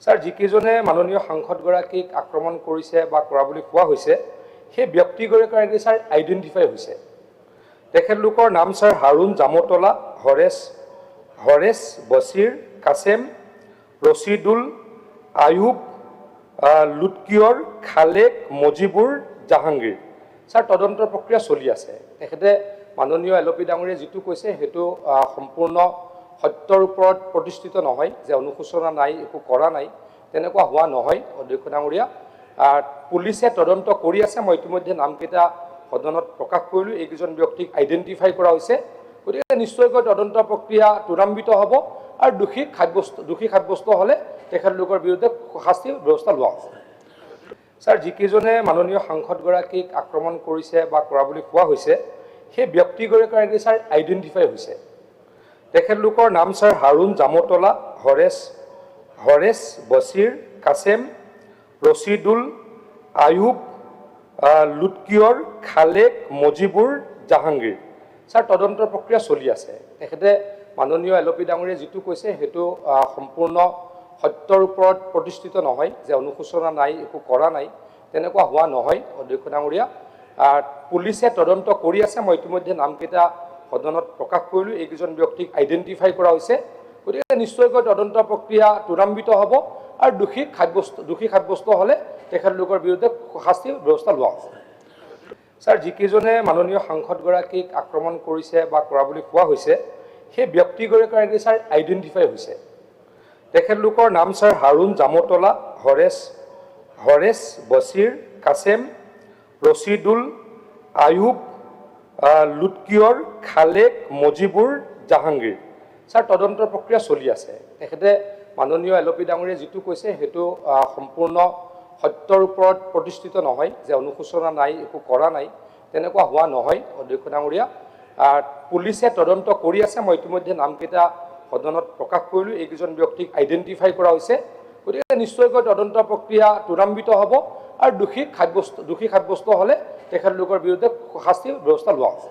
Sir যিকেইজনে মাননীয় সাংসদগৰাকীক আক্ৰমণ কৰিছে বা কৰা বুলি কোৱা হৈছে সেই ব্যক্তিগৰাকী স্যাৰ আইডেন্টিফাই হৈছে। তেখেতলোকৰ নাম স্যাৰ হাৰুণ জামতলা, হৰেশ বছিৰ, কাছেম, ৰছিদুল, আয়ুব, লুটকিয়ৰ, খালেক, মজিবুৰ, জাহাংগীৰ। স্যাৰ তদন্তৰ প্ৰক্ৰিয়া চলি আছে। তেখেতে মাননীয় এলপি ডাঙৰীয়ে যিটো কৈছে সেইটো সম্পূৰ্ণ সত্যৰ ওপৰত প্ৰতিষ্ঠিত নহয় যে অনুশোচনা নাই, একো কৰা নাই, তেনেকুৱা হোৱা নহয়। অধ্যক্ষ ডাঙৰীয়া, পুলিচে তদন্ত কৰি আছে। মই ইতিমধ্যে নামকেইটা সদনত প্ৰকাশ কৰিলোঁ। এইকেইজন ব্যক্তিক আইডেণ্টিফাই কৰা হৈছে। গতিকে নিশ্চয়কৈ তদন্ত প্ৰক্ৰিয়া ত্বৰান্বিত হ'ব আৰু দোষী সাব্যস্ত হ'লে তেখেতলোকৰ বিৰুদ্ধে শাস্তিৰ ব্যৱস্থা লোৱা হ'ব। স্যাৰ যিকেইজনে মাননীয় সাংসদগৰাকীক আক্ৰমণ কৰিছে বা কৰা বুলি কোৱা হৈছে সেই ব্যক্তিগৰাকী স্যাৰ আইডেন্টিফাই হৈছে। তেখেতলোকৰ নাম স্যাৰ হাৰুণ জামতলা, হৰেশ বছিৰ, কাছেম, ৰছিদুল, আয়ুব, লুটকিয়ৰ, খালেক, মজিবুৰ, জাহাংগীৰ। স্যাৰ তদন্তৰ প্ৰক্ৰিয়া চলি আছে। তেখেতে মাননীয় এলপি ডাঙৰীয়ে যিটো কৈছে সেইটো সম্পূৰ্ণ সত্যৰ ওপৰত প্ৰতিষ্ঠিত নহয় যে অনুশোচনা নাই, একো কৰা নাই, তেনেকুৱা হোৱা নহয়। অধ্যক্ষ ডাঙৰীয়া, পুলিচে তদন্ত কৰি আছে। মই ইতিমধ্যে নামকেইটা সদনত প্ৰকাশ কৰিলোঁ। এইকেইজন ব্যক্তিক আইডেণ্টিফাই কৰা হৈছে। গতিকে নিশ্চয়কৈ তদন্ত প্ৰক্ৰিয়া ত্বৰান্বিত হ'ব আৰু দোষী সাব্যস্ত হ'লে তেখেতলোকৰ বিৰুদ্ধে শাস্তিৰ ব্যৱস্থা লোৱা হ'ব। স্যাৰ যিকেইজনে মাননীয় সাংসদগৰাকীক আক্ৰমণ কৰিছে বা কৰা বুলি কোৱা হৈছে সেই ব্যক্তিগৰাকী স্যাৰ আইডেণ্টিফাই হৈছে। তেখেতলোকৰ নাম স্যাৰ হাৰুণ জামতলা, হৰেশ বছিৰ, কাছেম, ৰছিদুল, আয়ুব, লুটকিয়ৰ, খালেক, মজিবুৰ, জাহাংগীৰ। স্যাৰ তদন্তৰ প্ৰক্ৰিয়া চলি আছে। তেখেতে মাননীয় এলপি ডাঙৰীয়ে যিটো কৈছে সেইটো সম্পূৰ্ণ সত্যৰ ওপৰত প্ৰতিষ্ঠিত নহয় যে অনুশোচনা নাই, একো কৰা নাই, তেনেকুৱা হোৱা নহয়। অধ্যক্ষ ডাঙৰীয়া, পুলিচে তদন্ত কৰি আছে। মই ইতিমধ্যে নামকেইটা সদনত প্ৰকাশ কৰিলোঁ। এইকেইজন ব্যক্তিক আইডেণ্টিফাই কৰা হৈছে। গতিকে নিশ্চয়কৈ তদন্ত প্ৰক্ৰিয়া ত্বৰান্বিত হ'ব আৰু দোষী সাব্যস্ত হ'লে তেখেতলোকৰ বিৰুদ্ধে শাস্তিৰ ব্যৱস্থা লোৱা হ'ব।